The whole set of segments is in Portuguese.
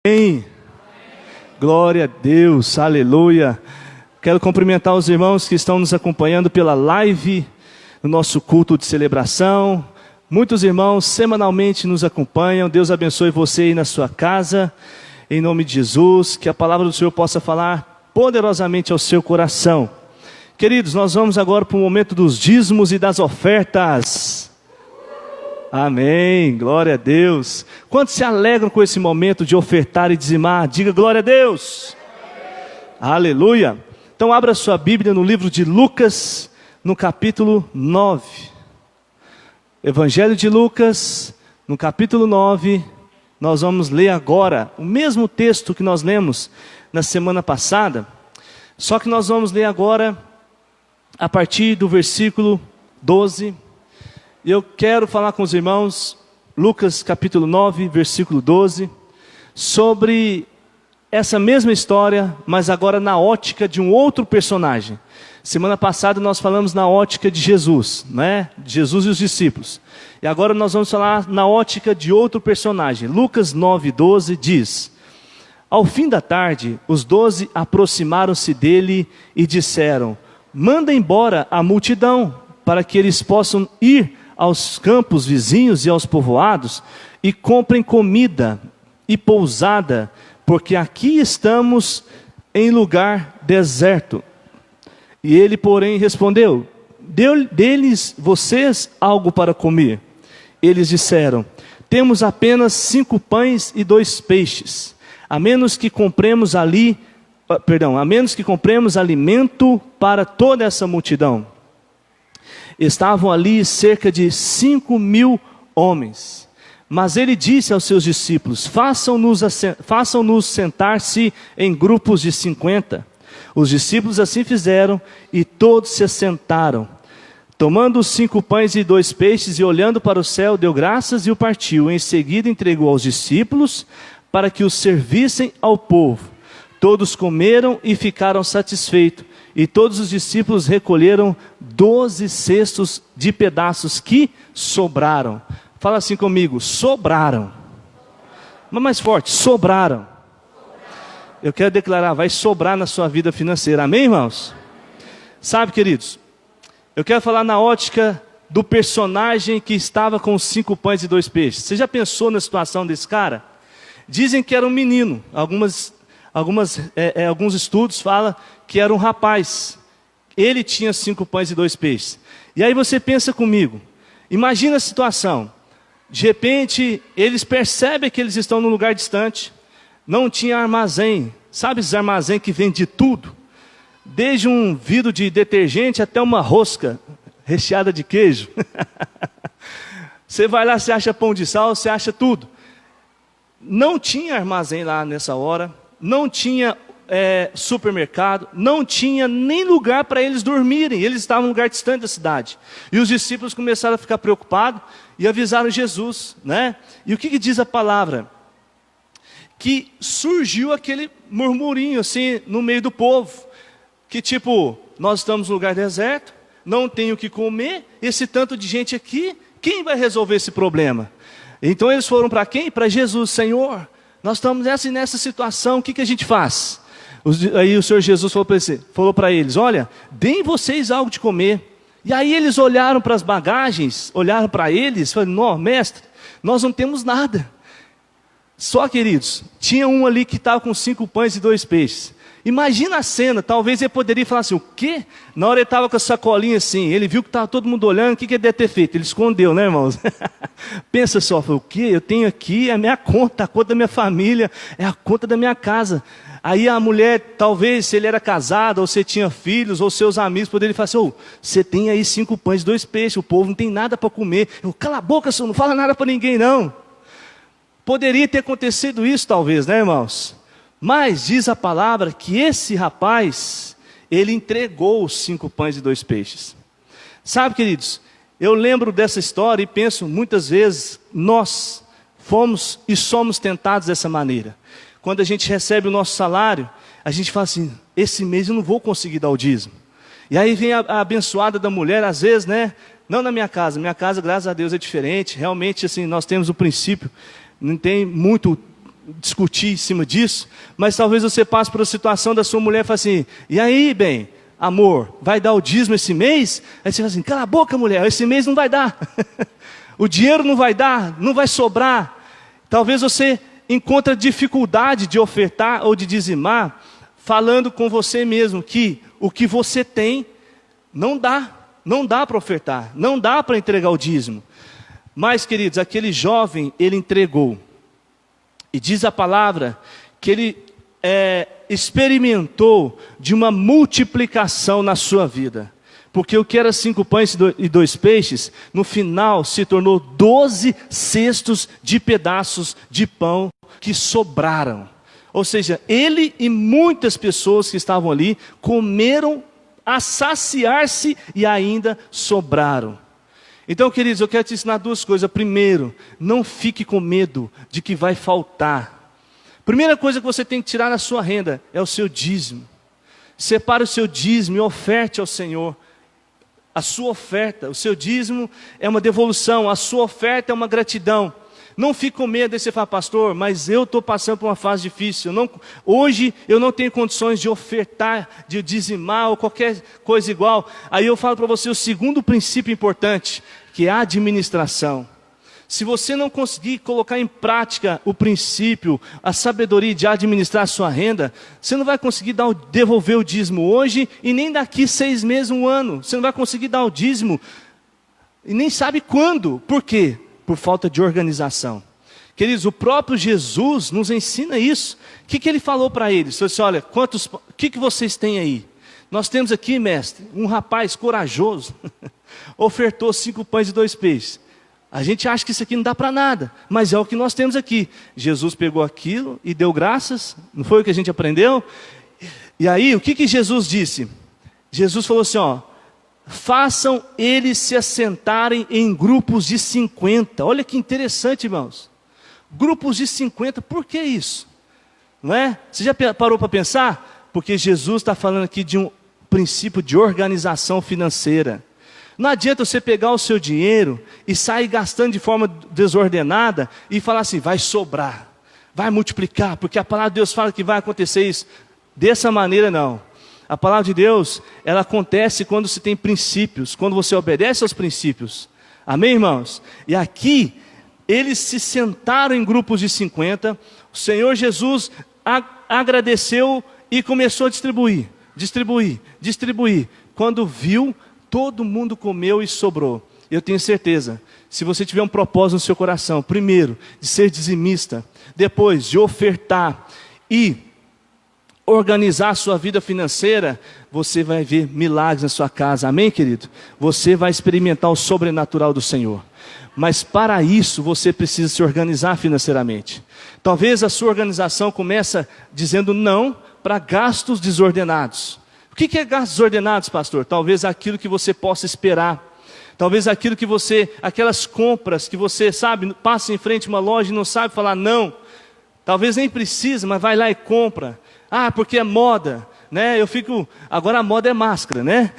Amém. Glória a Deus, aleluia. Quero cumprimentar os irmãos que estão nos acompanhando pela live, no nosso culto de celebração. Muitos irmãos semanalmente nos acompanham. Deus abençoe você aí na sua casa, em nome de Jesus. Que a palavra do Senhor possa falar poderosamente ao seu coração. Queridos, nós vamos agora para o momento dos dízimos e das ofertas. Amém, glória a Deus. Quantos se alegram com esse momento de ofertar e dizimar? Diga glória a Deus. Aleluia. Então abra sua Bíblia no livro de Lucas, no capítulo 9. Evangelho de Lucas, no capítulo 9, nós vamos ler agora o mesmo texto que nós lemos na semana passada, só que nós vamos ler agora a partir do versículo 12. Eu quero falar com os irmãos, Lucas capítulo 9, versículo 12, sobre essa mesma história, mas agora na ótica de um outro personagem. Semana passada nós falamos na ótica de Jesus, né? Jesus e os discípulos. E agora nós vamos falar na ótica de outro personagem. Lucas 9, 12 diz: Ao fim da tarde, os 12 aproximaram-se dele e disseram: Manda embora a multidão, para que eles possam ir aos campos vizinhos e aos povoados, e comprem comida e pousada, porque aqui estamos em lugar deserto. E ele, porém, respondeu: Dê-lhes vocês algo para comer. Eles disseram: Temos apenas 5 pães e 2 peixes, a menos que compremos alimento para toda essa multidão. Estavam ali cerca de 5.000 homens. Mas ele disse aos seus discípulos: Façam-nos sentar-se em grupos de 50. Os discípulos assim fizeram, e todos se assentaram. Tomando os 5 pães e 2 peixes, e olhando para o céu, deu graças e o partiu. Em seguida entregou aos discípulos, para que os servissem ao povo. Todos comeram e ficaram satisfeitos. E todos os discípulos recolheram 12 cestos de pedaços que sobraram. Fala assim comigo: sobraram. Mas mais forte: sobraram. Eu quero declarar, vai sobrar na sua vida financeira. Amém, irmãos? Sabe, queridos, eu quero falar na ótica do personagem que estava com os 5 pães e 2 peixes. Você já pensou na situação desse cara? Dizem que era um menino. Alguns estudos falam que era um rapaz. Ele tinha 5 pães e 2 peixes. E aí você pensa comigo, imagina a situação. De repente, eles percebem que eles estão num lugar distante. Não tinha armazém. Sabe esses armazém que vende tudo? Desde um vidro de detergente até uma rosca recheada de queijo. Você vai lá, você acha pão de sal, você acha tudo. Não tinha armazém lá nessa hora. Não tinha supermercado, não tinha nem lugar para eles dormirem. Eles estavam em um lugar distante da cidade. E os discípulos começaram a ficar preocupados e avisaram Jesus, né? E o que diz a palavra? Que surgiu aquele murmurinho assim no meio do povo, que tipo, nós estamos no lugar deserto, não tem o que comer, esse tanto de gente aqui, quem vai resolver esse problema? Então eles foram para quem? Para Jesus. Senhor, nós estamos nessa situação, o que a gente faz? Aí o Senhor Jesus falou para eles: olha, deem vocês algo de comer. E aí eles olharam para as bagagens, olharam para eles, falaram: não, mestre, nós não temos nada. Só, queridos, tinha um ali que estava com 5 pães e 2 peixes. Imagina a cena, talvez ele poderia falar assim: o quê? Na hora ele estava com a sacolinha assim, ele viu que estava todo mundo olhando, o que ele deve ter feito? Ele escondeu, né, irmãos? Pensa só, o quê? Eu tenho aqui a minha conta, a conta da minha família, é a conta da minha casa. Aí a mulher, talvez, se ele era casado, ou se tinha filhos, ou seus amigos, poderiam falar assim: você tem aí 5 pães e 2 peixes, o povo não tem nada para comer. Cala a boca, senhor, não fala nada para ninguém não. Poderia ter acontecido isso talvez, né, irmãos? Mas diz a palavra que esse rapaz, ele entregou os 5 pães e 2 peixes. Sabe, queridos, eu lembro dessa história e penso, muitas vezes, nós fomos e somos tentados dessa maneira. Quando a gente recebe o nosso salário, a gente fala assim: esse mês eu não vou conseguir dar o dízimo. E aí vem a abençoada da mulher, às vezes, né? Não na minha casa, graças a Deus, é diferente. Realmente, assim, nós temos o princípio, não tem muito discutir em cima disso, mas talvez você passe por uma situação da sua mulher e fale assim, e aí, bem, amor, vai dar o dízimo esse mês? Aí você fala assim, cala a boca, mulher, esse mês não vai dar. O dinheiro não vai dar, não vai sobrar. Talvez você encontre dificuldade de ofertar ou de dizimar, falando com você mesmo que o que você tem não dá para ofertar, não dá para entregar o dízimo. Mas, queridos, aquele jovem, ele entregou. E diz a palavra que ele experimentou de uma multiplicação na sua vida. Porque o que era 5 pães e 2 peixes, no final se tornou 12 cestos de pedaços de pão que sobraram. Ou seja, ele e muitas pessoas que estavam ali comeram a saciar-se e ainda sobraram. Então, queridos, eu quero te ensinar 2 coisas. Primeiro, não fique com medo de que vai faltar. Primeira coisa que você tem que tirar na sua renda é o seu dízimo. Separe o seu dízimo e oferte ao Senhor. A sua oferta, o seu dízimo é uma devolução, a sua oferta é uma gratidão. Não fique com medo, aí você fala, pastor, mas eu estou passando por uma fase difícil. Hoje eu não tenho condições de ofertar, de dizimar ou qualquer coisa igual. Aí eu falo para você o segundo princípio importante, que é a administração. Se você não conseguir colocar em prática o princípio, a sabedoria de administrar a sua renda, você não vai conseguir devolver o dízimo hoje e nem daqui 6 meses, 1 ano. Você não vai conseguir dar o dízimo e nem sabe quando. Por quê? Por falta de organização. Queridos, o próprio Jesus nos ensina isso. O que ele falou para eles? Ele disse, olha, o que vocês têm aí? Nós temos aqui, mestre, um rapaz corajoso, ofertou 5 pães e 2 peixes. A gente acha que isso aqui não dá para nada, mas é o que nós temos aqui. Jesus pegou aquilo e deu graças, não foi o que a gente aprendeu? E aí, o que Jesus disse? Jesus falou assim, ó, façam eles se assentarem em grupos de 50. Olha que interessante, irmãos. Grupos de 50, por que isso? Não é? Você já parou para pensar? Porque Jesus está falando aqui de um princípio de organização financeira. Não adianta você pegar o seu dinheiro e sair gastando de forma desordenada e falar assim, vai sobrar, vai multiplicar, porque a palavra de Deus fala que vai acontecer isso. Dessa maneira não. A palavra de Deus, ela acontece quando se tem princípios, quando você obedece aos princípios. Amém, irmãos? E aqui, eles se sentaram em grupos de 50, o Senhor Jesus agradeceu e começou a distribuir. Quando viu, todo mundo comeu e sobrou. Eu tenho certeza, se você tiver um propósito no seu coração, primeiro, de ser dizimista, depois de ofertar e organizar a sua vida financeira, você vai ver milagres na sua casa, amém, querido? Você vai experimentar o sobrenatural do Senhor. Mas para isso, você precisa se organizar financeiramente. Talvez a sua organização comece dizendo não para gastos desordenados. O que é gastos desordenados, pastor? Talvez aquilo que você possa esperar. Talvez aquelas compras que você, sabe, passa em frente a uma loja e não sabe falar não. Talvez nem precisa, mas vai lá e compra. Ah, porque é moda, né? Agora a moda é máscara, né?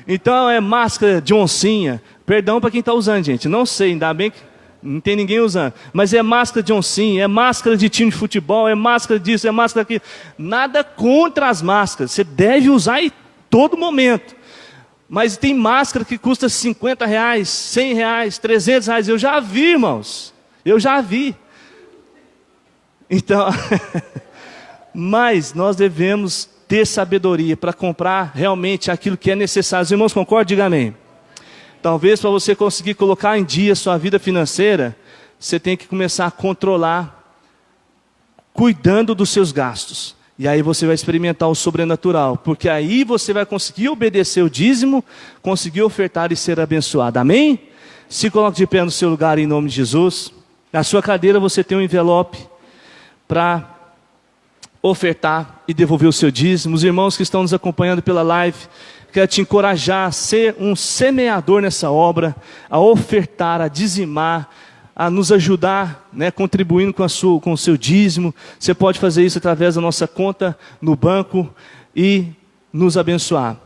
Então é máscara de oncinha. Perdão para quem está usando, gente. Não sei, ainda bem que não tem ninguém usando. Mas é máscara de oncinha, é máscara de time de futebol, é máscara disso, é máscara daquilo. Nada contra as máscaras. Você deve usar em todo momento. Mas tem máscara que custa R$50, R$100, R$300. Eu já vi, irmãos. Eu já vi. Então, mas nós devemos ter sabedoria para comprar realmente aquilo que é necessário. Os irmãos concordam? Diga amém. Talvez para você conseguir colocar em dia a sua vida financeira, você tem que começar a controlar, cuidando dos seus gastos. E aí você vai experimentar o sobrenatural, porque aí você vai conseguir obedecer o dízimo, conseguir ofertar e ser abençoado. Amém? Se coloque de pé no seu lugar em nome de Jesus. Na sua cadeira você tem um envelope para ofertar e devolver o seu dízimo. Os irmãos que estão nos acompanhando pela live, quero te encorajar a ser um semeador nessa obra, a ofertar, a dizimar, a nos ajudar, né, contribuindo com o seu dízimo. Você pode fazer isso através da nossa conta no banco e nos abençoar.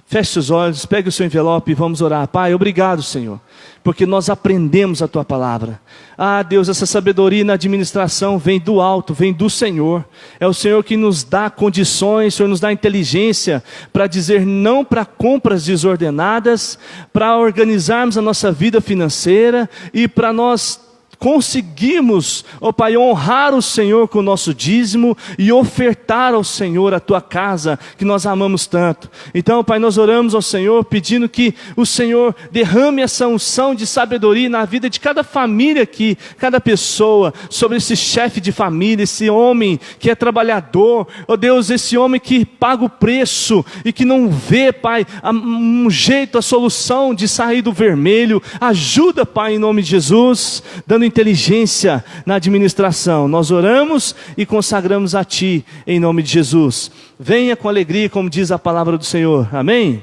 Feche seus olhos, pegue o seu envelope e vamos orar. Pai, obrigado, Senhor, porque nós aprendemos a Tua palavra. Ah, Deus, essa sabedoria na administração vem do alto, vem do Senhor. É o Senhor que nos dá condições, o Senhor nos dá inteligência para dizer não para compras desordenadas, para organizarmos a nossa vida financeira e para nós conseguimos, ó Pai, honrar o Senhor com o nosso dízimo e ofertar ao Senhor a Tua casa, que nós amamos tanto. Então, Pai, nós oramos ao Senhor, pedindo que o Senhor derrame essa unção de sabedoria na vida de cada família aqui, cada pessoa, sobre esse chefe de família, esse homem que é trabalhador, ó Deus, esse homem que paga o preço e que não vê, Pai, um jeito, a solução de sair do vermelho. Ajuda, Pai, em nome de Jesus, dando inteligência na administração. Nós oramos e consagramos a Ti, em nome de Jesus. Venha com alegria, como diz a palavra do Senhor. Amém?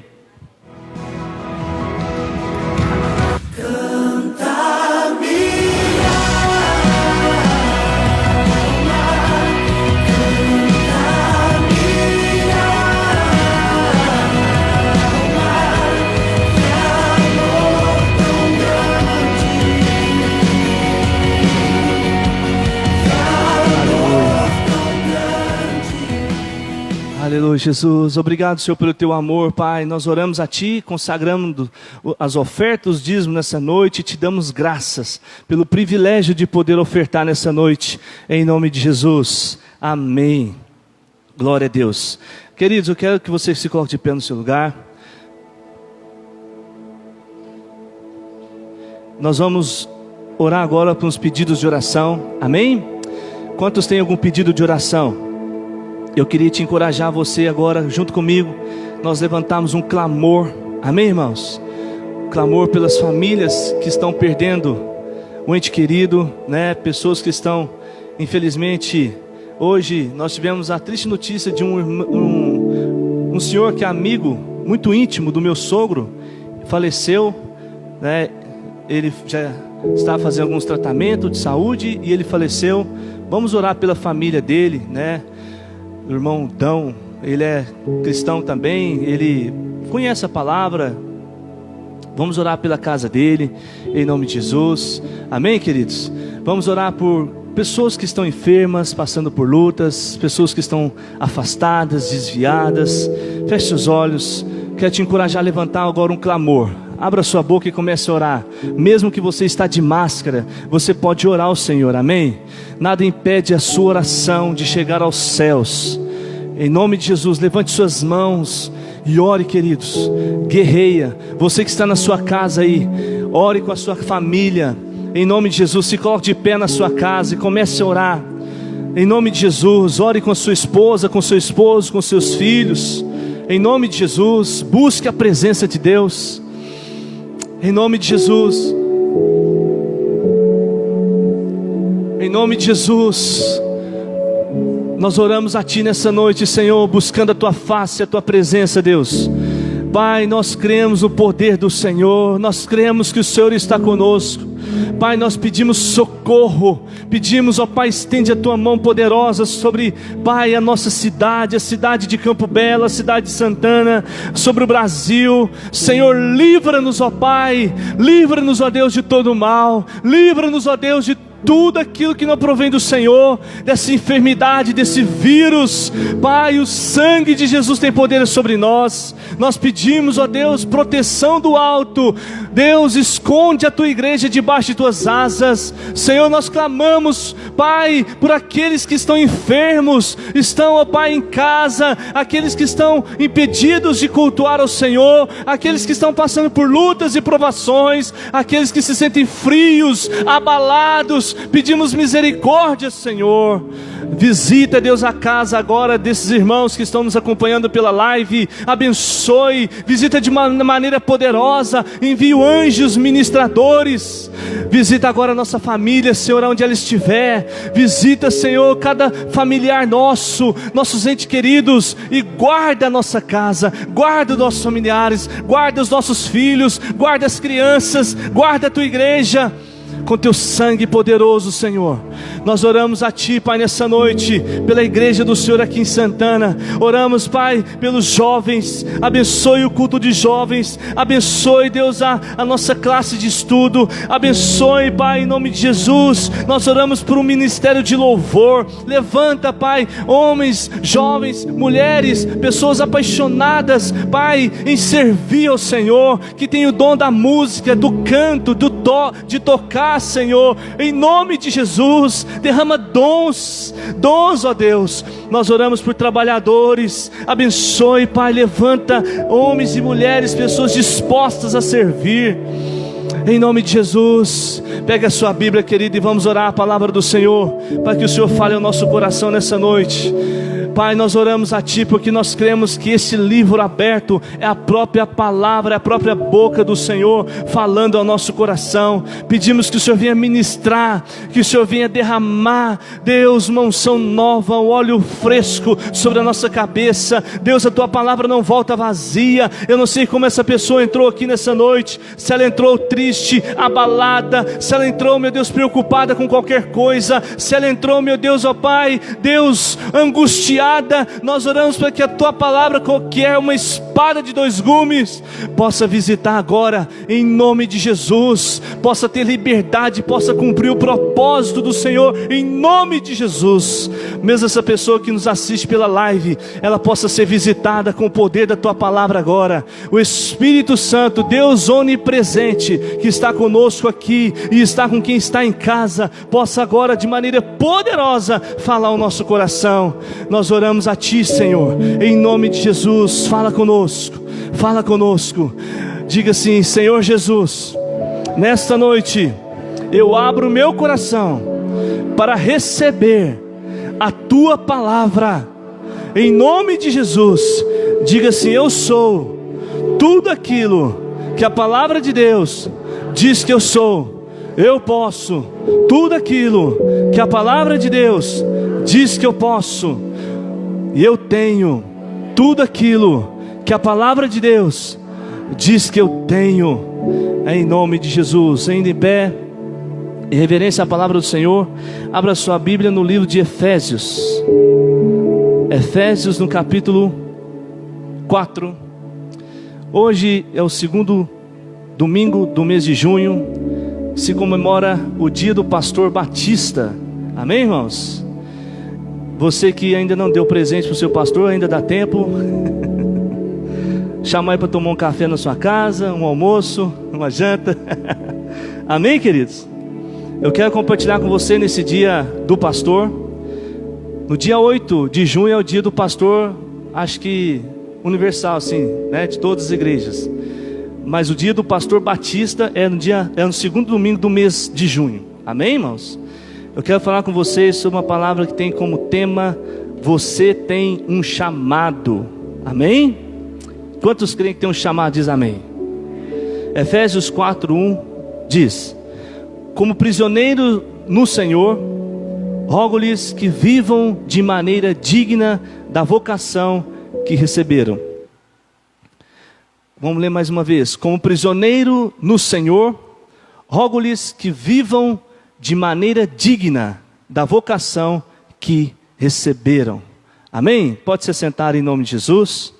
Aleluia, Jesus. Obrigado, Senhor, pelo Teu amor, Pai. Nós oramos a Ti, consagrando as ofertas, os dízimos nessa noite, e Te damos graças pelo privilégio de poder ofertar nessa noite, em nome de Jesus. Amém. Glória a Deus. Queridos, eu quero que você se coloque de pé no seu lugar. Nós vamos orar agora por uns pedidos de oração. Amém? Quantos têm algum pedido de oração? Eu queria te encorajar, você agora, junto comigo, nós levantamos um clamor, amém, irmãos? Clamor pelas famílias que estão perdendo um ente querido, né? Pessoas que estão, infelizmente, hoje nós tivemos a triste notícia de um senhor que é amigo, muito íntimo do meu sogro, faleceu, né? Ele já estava fazendo alguns tratamentos de saúde e ele faleceu. Vamos orar pela família dele, né? O irmão Dão, ele é cristão também, ele conhece a palavra. Vamos orar pela casa dele, em nome de Jesus. Amém, queridos? Vamos orar por pessoas que estão enfermas, passando por lutas, pessoas que estão afastadas, desviadas. Feche seus olhos. Quero te encorajar a levantar agora um clamor. Abra sua boca e comece a orar. Mesmo que você está de máscara, você pode orar ao Senhor, amém? Nada impede a sua oração de chegar aos céus. Em nome de Jesus, levante suas mãos e ore, queridos. Guerreia, você que está na sua casa aí, ore com a sua família. Em nome de Jesus, se coloque de pé na sua casa e comece a orar. Em nome de Jesus, ore com a sua esposa, com seu esposo, com seus filhos. Em nome de Jesus, busque a presença de Deus. Em nome de Jesus. Em nome de Jesus. Nós oramos a Ti nessa noite, Senhor, buscando a Tua face, a Tua presença, Deus. Pai, nós cremos no poder do Senhor. Nós cremos que o Senhor está conosco. Pai, nós pedimos socorro. Pedimos, ó Pai, estende a Tua mão poderosa sobre, Pai, a nossa cidade, a cidade de Campo Belo, a cidade de Santana, sobre o Brasil. Senhor, livra-nos, ó Pai. Livra-nos, ó Deus, de todo o mal. Livra-nos, ó Deus, de tudo aquilo que não provém do Senhor, dessa enfermidade, desse vírus. Pai, o sangue de Jesus tem poder sobre nós. Nós pedimos, ó Deus, proteção do alto. Deus, esconde a Tua igreja debaixo de Tuas asas. Senhor, nós clamamos, Pai, por aqueles que estão enfermos, estão, ó Pai, em casa, aqueles que estão impedidos de cultuar ao Senhor, aqueles que estão passando por lutas e provações, aqueles que se sentem frios, abalados. Pedimos misericórdia, Senhor. Visita, Deus, a casa agora desses irmãos que estão nos acompanhando pela live. Abençoe, visita de uma maneira poderosa. Envia anjos ministradores. Visita agora a nossa família, Senhor, onde ela estiver. Visita, Senhor, cada familiar nosso, nossos entes queridos, e guarda a nossa casa, guarda os nossos familiares, guarda os nossos filhos, guarda as crianças, guarda a Tua igreja. com teu sangue poderoso, Senhor. Nós oramos a Ti, Pai, nessa noite, pela igreja do Senhor aqui em Santana. Oramos, Pai, pelos jovens. Abençoe o culto de jovens. Abençoe, Deus, a nossa classe de estudo. Abençoe, Pai, em nome de Jesus. Nós oramos por um ministério de louvor. Levanta, Pai, homens, jovens, mulheres, pessoas apaixonadas, Pai, em servir ao Senhor, que tem o dom da música, do canto, de tocar, Senhor, em nome de Jesus. Derrama dons, ó Deus. Nós oramos por trabalhadores. Abençoe, Pai, levanta homens e mulheres, pessoas dispostas a servir, em nome de Jesus. Pega a sua Bíblia, querido, e vamos orar a palavra do Senhor, para que o Senhor fale ao nosso coração nessa noite. Pai, nós oramos a Ti, porque nós cremos que esse livro aberto é a própria palavra, é a própria boca do Senhor falando ao nosso coração. Pedimos que o Senhor venha ministrar, que o Senhor venha derramar, Deus, uma unção nova, um óleo fresco sobre a nossa cabeça. Deus, a Tua palavra não volta vazia. Eu não sei como essa pessoa entrou aqui nessa noite, se ela entrou triste, abalada, se ela entrou, meu Deus, preocupada com qualquer coisa, se ela entrou, meu Deus, ó Pai, Deus, angustiada. Nós oramos para que a Tua palavra, que é uma espada de dois gumes, possa visitar agora, em nome de Jesus, possa ter liberdade, possa cumprir o propósito do Senhor, em nome de Jesus. Mesmo essa pessoa que nos assiste pela live, ela possa ser visitada com o poder da Tua palavra agora. O Espírito Santo, Deus onipresente, que está conosco aqui e está com quem está em casa, possa agora de maneira poderosa falar ao nosso coração. Nós oramos a Ti, Senhor, em nome de Jesus. Fala conosco, fala conosco. Diga assim: Senhor Jesus, nesta noite eu abro o meu coração para receber a Tua palavra, em nome de Jesus. Diga assim: eu sou tudo aquilo que a palavra de Deus diz que eu sou. Eu posso tudo aquilo que a palavra de Deus diz que eu posso. E eu tenho tudo aquilo que a palavra de Deus diz que eu tenho, em nome de Jesus. Ainda em pé, em reverência à palavra do Senhor, abra sua Bíblia no livro de Efésios. Efésios, no capítulo 4. Hoje é o segundo domingo do mês de junho. Se comemora o dia do pastor Batista. Amém, irmãos? Você que ainda não deu presente para o seu pastor, ainda dá tempo. Chama aí para tomar um café na sua casa, um almoço, uma janta. Amém, queridos? Eu quero compartilhar com você nesse dia do pastor. No dia 8 de junho é o dia do pastor, acho que universal, assim, né, de todas as igrejas. Mas o dia do pastor Batista é no segundo domingo do mês de junho. Amém, irmãos? Eu quero falar com vocês sobre uma palavra que tem como tema: você tem um chamado. Amém? Quantos creem que tem um chamado? Diz amém. Efésios 4:1 diz: como prisioneiro no Senhor, rogo-lhes que vivam de maneira digna da vocação que receberam. Vamos ler mais uma vez. Como prisioneiro no Senhor, rogo-lhes que vivam de maneira digna da vocação que receberam. Amém? Pode se sentar em nome de Jesus.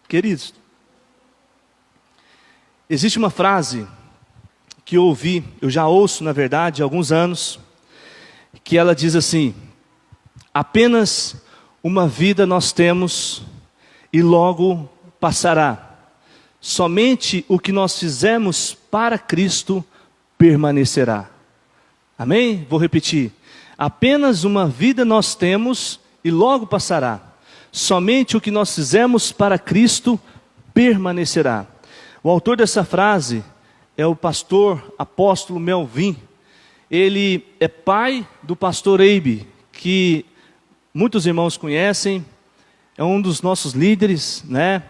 Queridos, existe uma frase que eu ouvi, eu já ouço na verdade há alguns anos, que ela diz assim: apenas uma vida nós temos e logo passará. Somente o que nós fizemos para Cristo permanecerá. Amém? Vou repetir. Apenas uma vida nós temos e logo passará. Somente o que nós fizemos para Cristo permanecerá. O autor dessa frase é o pastor apóstolo Melvin. Ele é pai do pastor Eibe, que muitos irmãos conhecem, é um dos nossos líderes, né?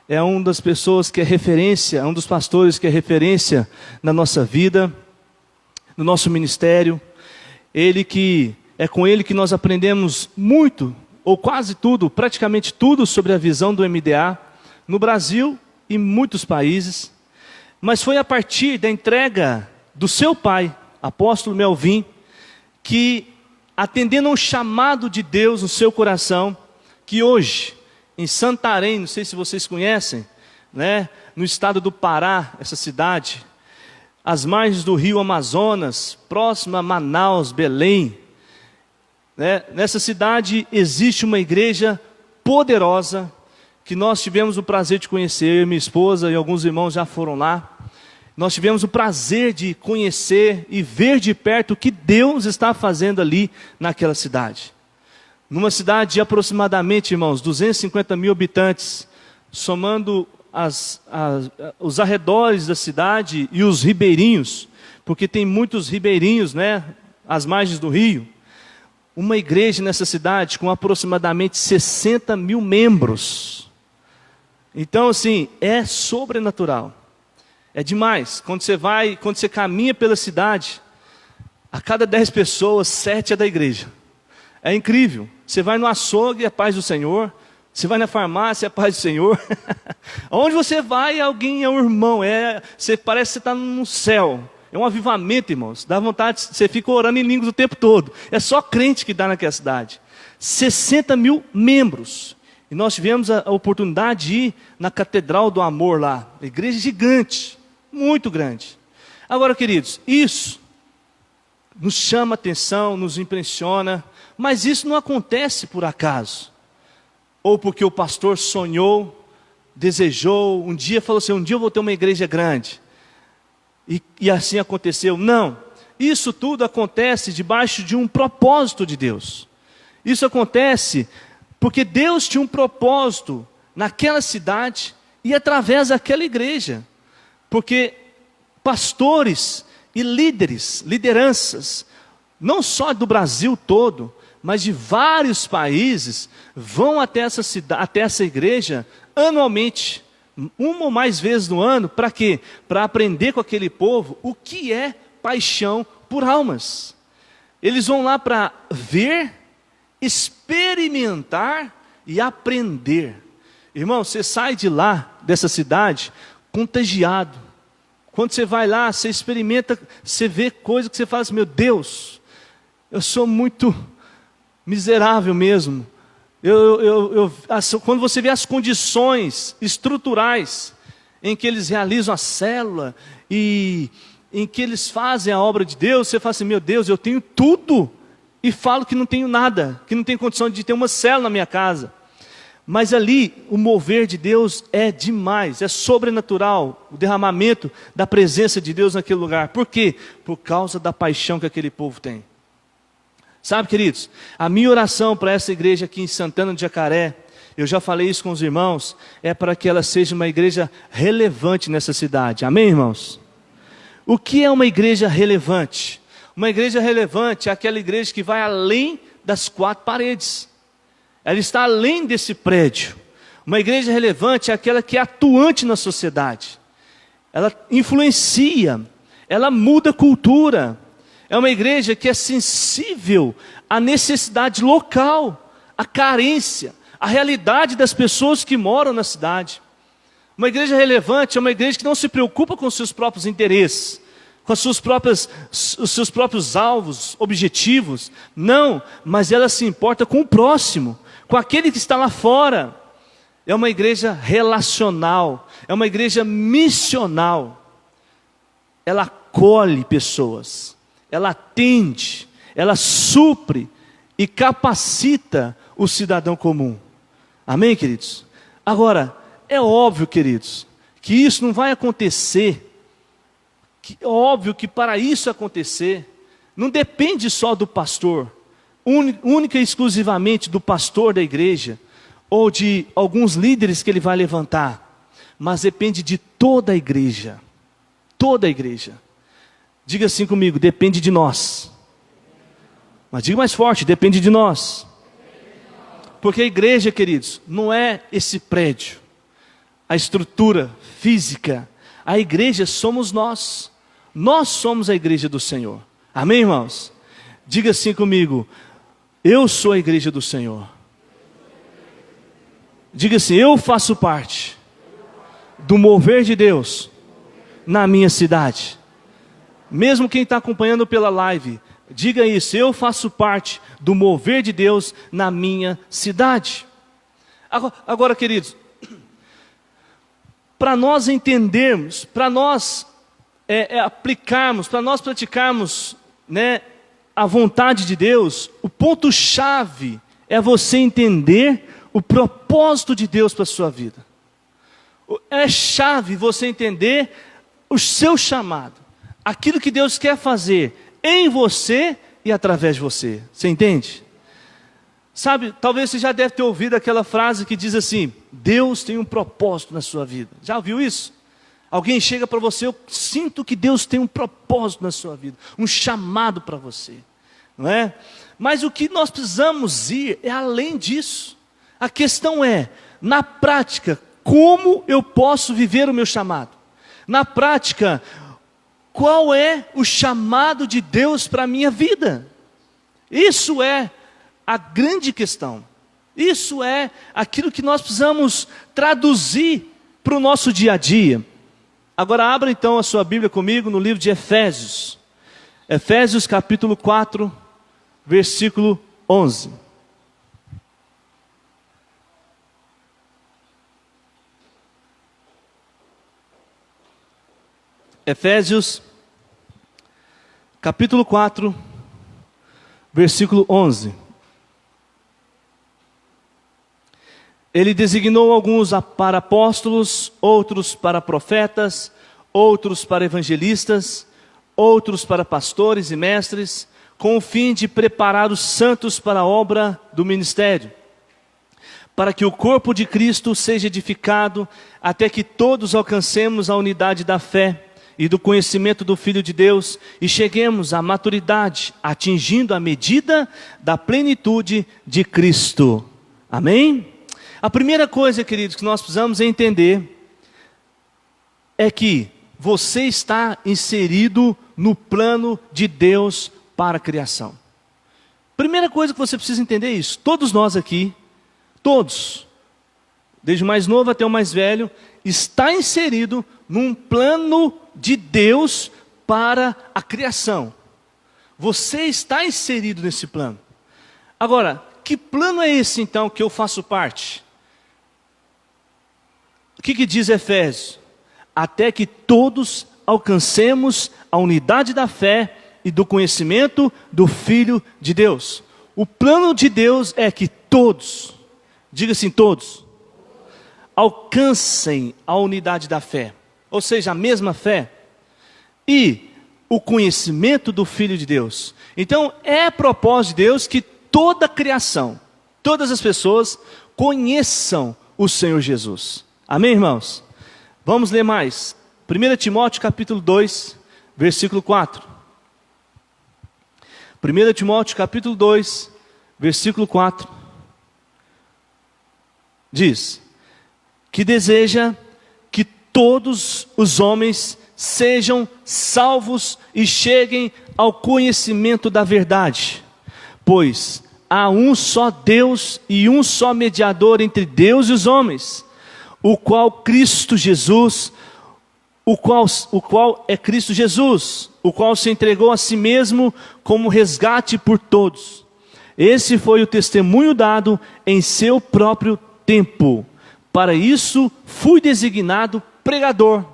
É uma das pessoas que é referência, é um dos pastores que é referência na nossa vida, no nosso ministério. É com ele que nós aprendemos muito, ou quase tudo, praticamente tudo sobre a visão do MDA, no Brasil e muitos países, mas foi a partir da entrega do seu pai, apóstolo Melvin, que, atendendo a um chamado de Deus no seu coração, que hoje, em Santarém, não sei se vocês conhecem, né, no estado do Pará, essa cidade, às margens do rio Amazonas, próxima a Manaus, Belém, né, nessa cidade existe uma igreja poderosa, que nós tivemos o prazer de conhecer, eu e minha esposa e alguns irmãos já foram lá. Nós tivemos o prazer de conhecer e ver de perto o que Deus está fazendo ali naquela cidade. Numa cidade de aproximadamente, irmãos, 250 mil habitantes, somando os arredores da cidade e os ribeirinhos, porque tem muitos ribeirinhos, né, às margens do rio. Uma igreja nessa cidade com aproximadamente 60 mil membros. Então, assim, é sobrenatural. É demais. Quando você caminha pela cidade, a cada 10 pessoas, 7 é da igreja. É incrível. Você vai no açougue, é a paz do Senhor. Você vai na farmácia, é a paz do Senhor. Onde você vai, alguém é um irmão. Parece que você está no céu. É um avivamento, irmãos. Dá vontade, você fica orando em línguas o tempo todo. É só crente que dá naquela cidade. 60 mil membros. E nós tivemos a oportunidade de ir na Catedral do Amor lá. Igreja gigante, muito grande. Agora, queridos, isso nos chama a atenção, nos impressiona, mas isso não acontece por acaso. Ou porque o pastor sonhou, desejou, um dia falou assim, um dia eu vou ter uma igreja grande. E assim aconteceu. Não, isso tudo acontece debaixo de um propósito de Deus. Isso acontece porque Deus tinha um propósito naquela cidade e através daquela igreja. Porque pastores e líderes, lideranças, não só do Brasil todo, mas de vários países, vão até essa igreja anualmente, uma ou mais vezes no ano, para quê? Para aprender com aquele povo o que é paixão por almas. Eles vão lá para ver, experimentar e aprender. Irmão, você sai de lá, dessa cidade, contagiado. Quando você vai lá, você experimenta, você vê coisas que você fala assim, meu Deus, eu sou muito miserável mesmo. Quando você vê as condições estruturais em que eles realizam a célula e em que eles fazem a obra de Deus, você fala assim, meu Deus, eu tenho tudo e falo que não tenho nada, que não tenho condição de ter uma célula na minha casa. Mas ali o mover de Deus é demais, é sobrenatural, o derramamento da presença de Deus naquele lugar. Por quê? Por causa da paixão que aquele povo tem. Sabe, queridos, a minha oração para essa igreja aqui em Santana do Jacaré, eu já falei isso com os irmãos, é para que ela seja uma igreja relevante nessa cidade. Amém, irmãos? O que é uma igreja relevante? Uma igreja relevante é aquela igreja que vai além das 4 paredes. Ela está além desse prédio. Uma igreja relevante é aquela que é atuante na sociedade. Ela influencia, ela muda a cultura. É uma igreja que é sensível à necessidade local, à carência, à realidade das pessoas que moram na cidade. Uma igreja relevante é uma igreja que não se preocupa com os seus próprios interesses, com os seus próprios alvos, objetivos. Não, mas ela se importa com o próximo, com aquele que está lá fora. É uma igreja relacional, é uma igreja missional. Ela acolhe pessoas, ela atende, ela supre e capacita o cidadão comum. Amém, queridos? Agora, é óbvio, queridos, que isso não vai acontecer. É óbvio que para isso acontecer, não depende só do pastor, única e exclusivamente do pastor da igreja, ou de alguns líderes que ele vai levantar, mas depende de toda a igreja. Toda a igreja. Diga assim comigo, depende de nós. Mas diga mais forte, depende de nós. Porque a igreja, queridos, não é esse prédio, a estrutura física. A igreja somos nós. Nós somos a igreja do Senhor. Amém, irmãos? Diga assim comigo, eu sou a igreja do Senhor. Diga assim, eu faço parte do mover de Deus na minha cidade. Mesmo quem está acompanhando pela live, diga isso: eu faço parte do mover de Deus na minha cidade. Agora, queridos, para nós entendermos, para nós aplicarmos, para nós praticarmos, né, a vontade de Deus, o ponto-chave é você entender o propósito de Deus para a sua vida. É chave você entender o seu chamado, aquilo que Deus quer fazer em você e através de você. Você entende? Sabe, talvez você já deve ter ouvido aquela frase que diz assim: Deus tem um propósito na sua vida. Já ouviu isso? Alguém chega para você: eu sinto que Deus tem um propósito na sua vida, um chamado para você, não é? Mas o que nós precisamos ir é além disso. A questão é, na prática, como eu posso viver o meu chamado? Na prática, qual é o chamado de Deus para a minha vida? Isso é a grande questão. Isso é aquilo que nós precisamos traduzir para o nosso dia a dia. Agora abra então a sua Bíblia comigo no livro de Efésios. Efésios capítulo 4, versículo 11. Efésios capítulo 4, versículo 11. Ele designou alguns para apóstolos, outros para profetas, outros para evangelistas, outros para pastores e mestres, com o fim de preparar os santos para a obra do ministério, para que o corpo de Cristo seja edificado, até que todos alcancemos a unidade da fé e do conhecimento do Filho de Deus, e cheguemos à maturidade, atingindo a medida da plenitude de Cristo. Amém? A primeira coisa, queridos, que nós precisamos entender é que você está inserido no plano de Deus para a criação. Primeira coisa que você precisa entender é isso. Todos nós aqui, todos, desde o mais novo até o mais velho, está inserido num plano de Deus para a criação. Você está inserido nesse plano. Agora, que plano é esse então que eu faço parte? O que diz Efésios? Até que todos alcancemos a unidade da fé e do conhecimento do Filho de Deus. O plano de Deus é que todos, diga assim, todos, alcancem a unidade da fé, ou seja, a mesma fé, e o conhecimento do Filho de Deus. Então é propósito de Deus que toda a criação, todas as pessoas conheçam o Senhor Jesus. Amém, irmãos? Vamos ler mais. 1 Timóteo capítulo 2, versículo 4. 1 Timóteo capítulo 2, versículo 4. Diz que deseja que todos os homens sejam salvos e cheguem ao conhecimento da verdade. Pois há um só Deus e um só mediador entre Deus e os homens, o qual Cristo Jesus, o qual é Cristo Jesus, o qual se entregou a si mesmo como resgate por todos. Esse foi o testemunho dado em seu próprio tempo. Para isso fui designado pregador.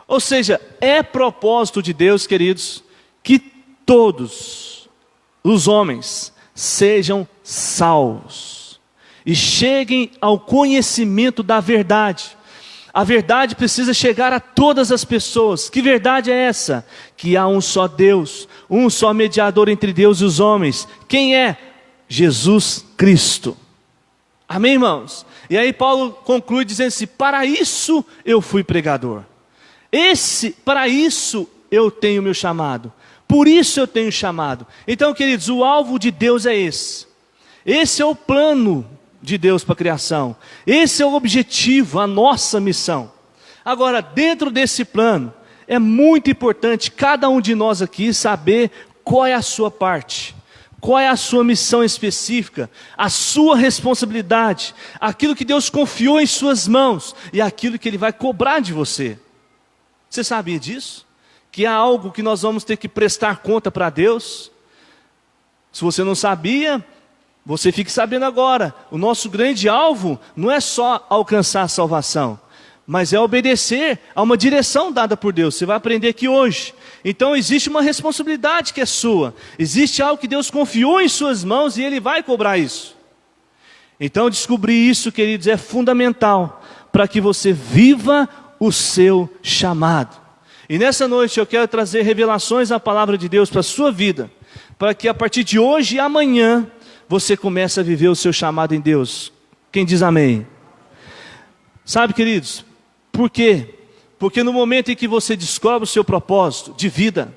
Ou seja, é propósito de Deus, queridos, que todos os homens sejam salvos e cheguem ao conhecimento da verdade. A verdade precisa chegar a todas as pessoas. Que verdade é essa? Que há um só Deus, um só mediador entre Deus e os homens. Quem é? Jesus Cristo. Amém, irmãos? E aí Paulo conclui dizendo assim: para isso eu fui pregador. Para isso eu tenho meu chamado. Por isso eu tenho chamado. Então, queridos, o alvo de Deus é esse. Esse é o plano de Deus para a criação. Esse é o objetivo, a nossa missão. Agora, dentro desse plano, é muito importante cada um de nós aqui saber qual é a sua parte. Qual é a sua missão específica, a sua responsabilidade, aquilo que Deus confiou em suas mãos e aquilo que Ele vai cobrar de você. Você sabia disso? Que há algo que nós vamos ter que prestar conta para Deus? Se você não sabia, você fique sabendo agora. O nosso grande alvo não é só alcançar a salvação, mas é obedecer a uma direção dada por Deus. Você vai aprender aqui hoje. Então existe uma responsabilidade que é sua. Existe algo que Deus confiou em suas mãos e Ele vai cobrar isso. Então descobrir isso, queridos, é fundamental para que você viva o seu chamado. E nessa noite eu quero trazer revelações da palavra de Deus para a sua vida, para que a partir de hoje e amanhã você comece a viver o seu chamado em Deus. Quem diz amém? Sabe, queridos, por quê? Porque no momento em que você descobre o seu propósito de vida,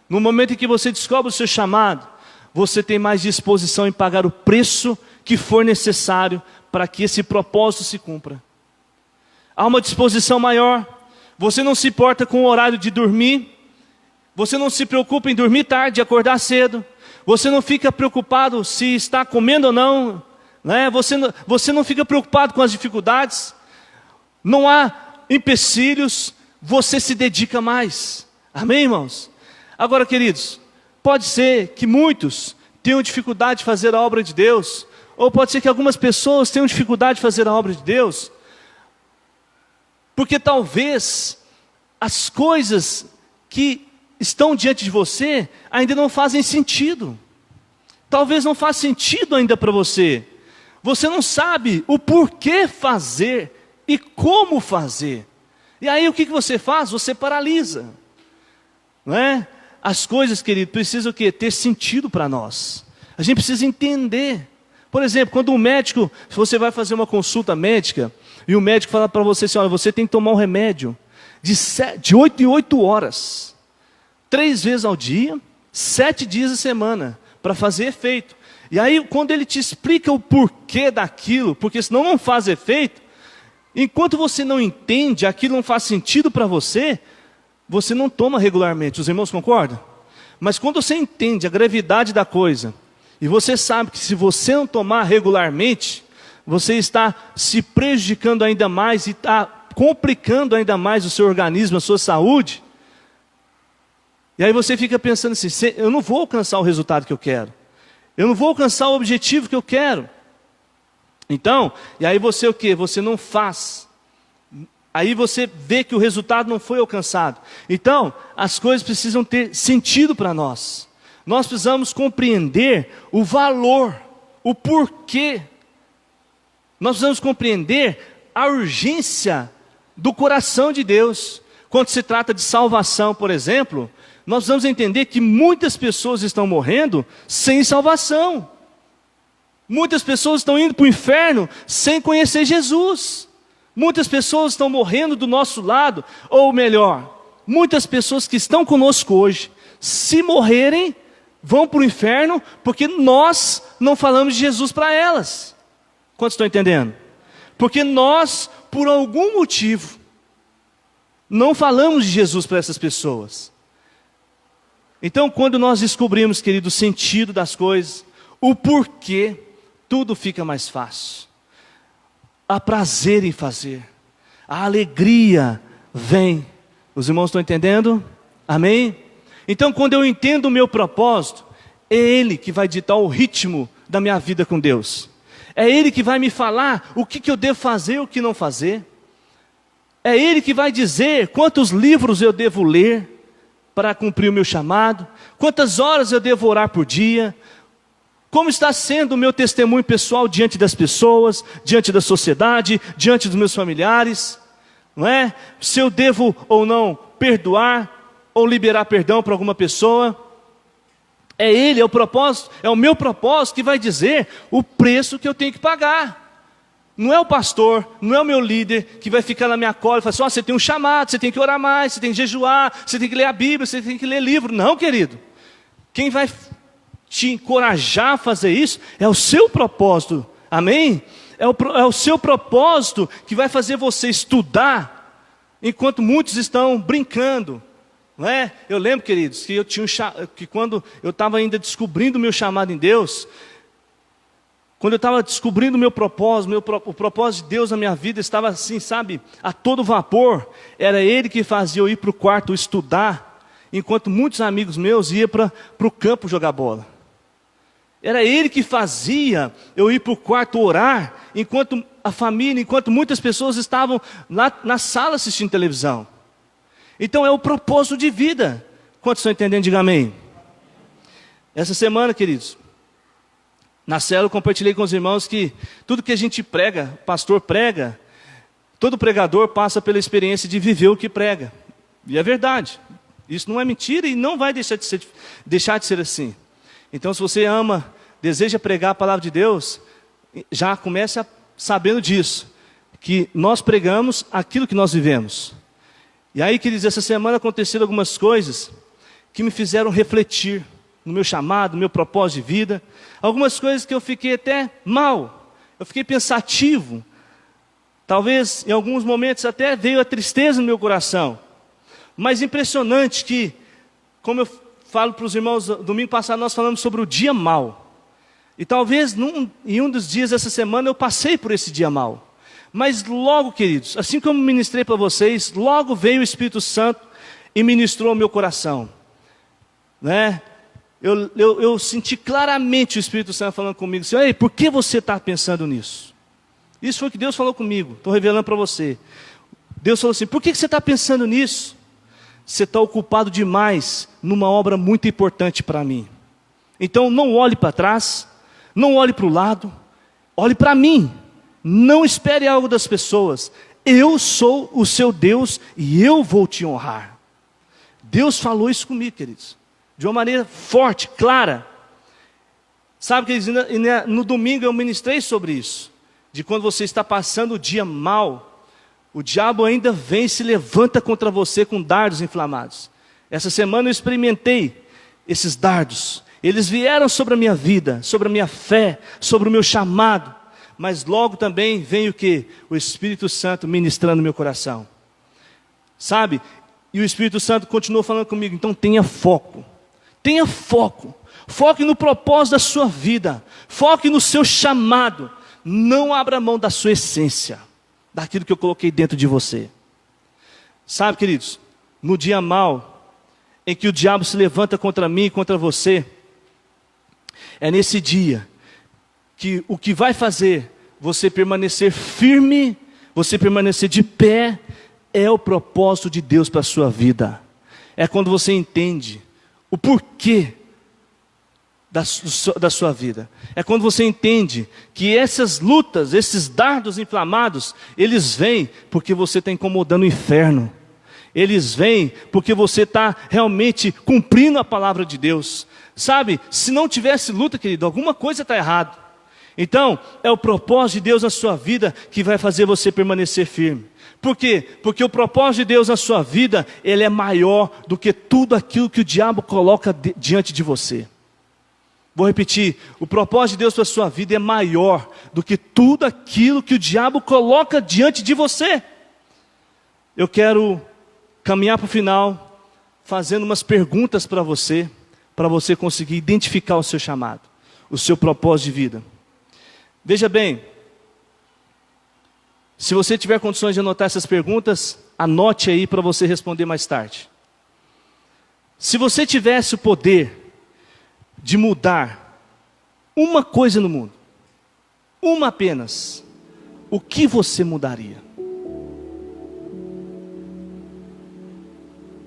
no momento em que você descobre o seu chamado, você tem mais disposição em pagar o preço que for necessário para que esse propósito se cumpra. Há uma disposição maior. Você não se importa com o horário de dormir, você não se preocupa em dormir tarde e acordar cedo, você não fica preocupado se está comendo ou não, né? Você não fica preocupado com as dificuldades, não há empecilhos, você se dedica mais. Amém, irmãos? Agora, queridos, pode ser que muitos tenham dificuldade de fazer a obra de Deus, ou pode ser que algumas pessoas tenham dificuldade de fazer a obra de Deus, porque talvez as coisas que estão diante de você ainda não fazem sentido. Talvez não faça sentido ainda para você. Você não sabe o porquê fazer e como fazer. E aí o que você faz? Você paralisa. Não é? As coisas, querido, precisam o quê? Ter sentido para nós. A gente precisa entender. Por exemplo, quando um médico, se você vai fazer uma consulta médica, e o médico fala para você assim, olha, você tem que tomar um remédio de 8 em 8 horas, 3 vezes ao dia, 7 dias a semana, para fazer efeito. E aí, quando ele te explica o porquê daquilo, porque senão não faz efeito, enquanto você não entende, aquilo não faz sentido para você, você não toma regularmente. Os irmãos concordam? Mas quando você entende a gravidade da coisa, e você sabe que se você não tomar regularmente, você está se prejudicando ainda mais e está complicando ainda mais o seu organismo, a sua saúde. E aí você fica pensando assim, eu não vou alcançar o resultado que eu quero. Eu não vou alcançar o objetivo que eu quero. Então, e aí você o quê? Você não faz. Aí você vê que o resultado não foi alcançado. Então, as coisas precisam ter sentido para nós. Nós precisamos compreender o valor, o porquê. Nós precisamos compreender a urgência do coração de Deus. Quando se trata de salvação, por exemplo, nós precisamos entender que muitas pessoas estão morrendo sem salvação. Muitas pessoas estão indo para o inferno sem conhecer Jesus. Muitas pessoas estão morrendo do nosso lado, ou melhor, muitas pessoas que estão conosco hoje, se morrerem, vão para o inferno, porque nós não falamos de Jesus para elas. Quantos estão entendendo? Porque nós, por algum motivo, não falamos de Jesus para essas pessoas. Então, quando nós descobrimos, querido, o sentido das coisas, o porquê, tudo fica mais fácil. Há prazer em fazer, a alegria vem. Os irmãos estão entendendo? Amém? Então, quando eu entendo o meu propósito, é Ele que vai ditar o ritmo da minha vida com Deus. É Ele que vai me falar o que eu devo fazer e o que não fazer. É Ele que vai dizer quantos livros eu devo ler para cumprir o meu chamado, quantas horas eu devo orar por dia, como está sendo o meu testemunho pessoal diante das pessoas, diante da sociedade, diante dos meus familiares, não é? Se eu devo ou não perdoar ou liberar perdão para alguma pessoa. É Ele, é o propósito, é o meu propósito que vai dizer o preço que eu tenho que pagar. Não é o pastor, não é o meu líder que vai ficar na minha cola e falar assim, você tem um chamado, você tem que orar mais, você tem que jejuar, você tem que ler a Bíblia, você tem que ler livro. Não, querido. Quem vai te encorajar a fazer isso é o seu propósito. Amém? É o seu propósito que vai fazer você estudar, enquanto muitos estão brincando, Não é? Eu lembro, queridos, que eu tinha que quando eu estava ainda descobrindo o meu chamado em Deus, quando eu estava descobrindo o meu propósito, o propósito de Deus na minha vida estava assim, sabe, a todo vapor. Era Ele que fazia eu ir para o quarto estudar, enquanto muitos amigos meus iam para o campo jogar bola. Era Ele que fazia eu ir para o quarto orar, enquanto a família, enquanto muitas pessoas estavam lá na sala assistindo televisão. Então é o propósito de vida. Quantos estão entendendo? Diga amém. Essa semana, queridos, na célula eu compartilhei com os irmãos que tudo que a gente prega, pastor prega, todo pregador passa pela experiência de viver o que prega. E é verdade. Isso não é mentira e não vai deixar de ser assim. Então, se você ama, deseja pregar a palavra de Deus, já comece sabendo disso, que nós pregamos aquilo que nós vivemos. E aí, queridos, essa semana aconteceram algumas coisas que me fizeram refletir no meu chamado, no meu propósito de vida. Algumas coisas que eu fiquei até mal, eu fiquei pensativo. Talvez, em alguns momentos, até veio a tristeza no meu coração. Mas impressionante que, como eu falo para os irmãos, domingo passado nós falamos sobre o dia mau. E talvez em um dos dias dessa semana eu passei por esse dia mau. Mas logo, queridos, assim como ministrei para vocês, logo veio o Espírito Santo e ministrou ao meu coração. Né? Eu senti claramente o Espírito Santo falando comigo assim: ei, por que você está pensando nisso? Isso foi o que Deus falou comigo, estou revelando para você. Deus falou assim: por que você está pensando nisso? Você está ocupado demais numa obra muito importante para mim. Então não olhe para trás, não olhe para o lado, olhe para mim. Não espere algo das pessoas. Eu sou o seu Deus e eu vou te honrar. Deus falou isso comigo, queridos, de uma maneira forte, clara. Sabe, queridos, no domingo eu ministrei sobre isso. De quando você está passando o dia mal, o diabo ainda vem e se levanta contra você com dardos inflamados. Essa semana eu experimentei esses dardos. Eles vieram sobre a minha vida, sobre a minha fé, sobre o meu chamado. Mas logo também vem o que? O Espírito Santo ministrando no meu coração. Sabe? E o Espírito Santo continuou falando comigo. Então tenha foco. Tenha foco. Foque no propósito da sua vida. Foque no seu chamado. Não abra mão da sua essência, daquilo que eu coloquei dentro de você. Sabe, queridos, no dia mau, em que o diabo se levanta contra mim e contra você, é nesse dia que o que vai fazer você permanecer firme, você permanecer de pé, é o propósito de Deus para a sua vida. É quando você entende o porquê da sua vida. É quando você entende que essas lutas, esses dardos inflamados, eles vêm porque você está incomodando o inferno. Eles vêm porque você está realmente cumprindo a palavra de Deus. Sabe, se não tivesse luta, querido, alguma coisa está errada. Então, é o propósito de Deus na sua vida que vai fazer você permanecer firme. Por quê? Porque o propósito de Deus na sua vida, ele é maior do que tudo aquilo que o diabo coloca diante de você. Vou repetir, o propósito de Deus para a sua vida é maior do que tudo aquilo que o diabo coloca diante de você. Eu quero caminhar para o final, fazendo umas perguntas para você conseguir identificar o seu chamado, o seu propósito de vida. Veja bem, se você tiver condições de anotar essas perguntas, anote aí para você responder mais tarde. Se você tivesse o poder de mudar uma coisa no mundo, uma apenas, o que você mudaria?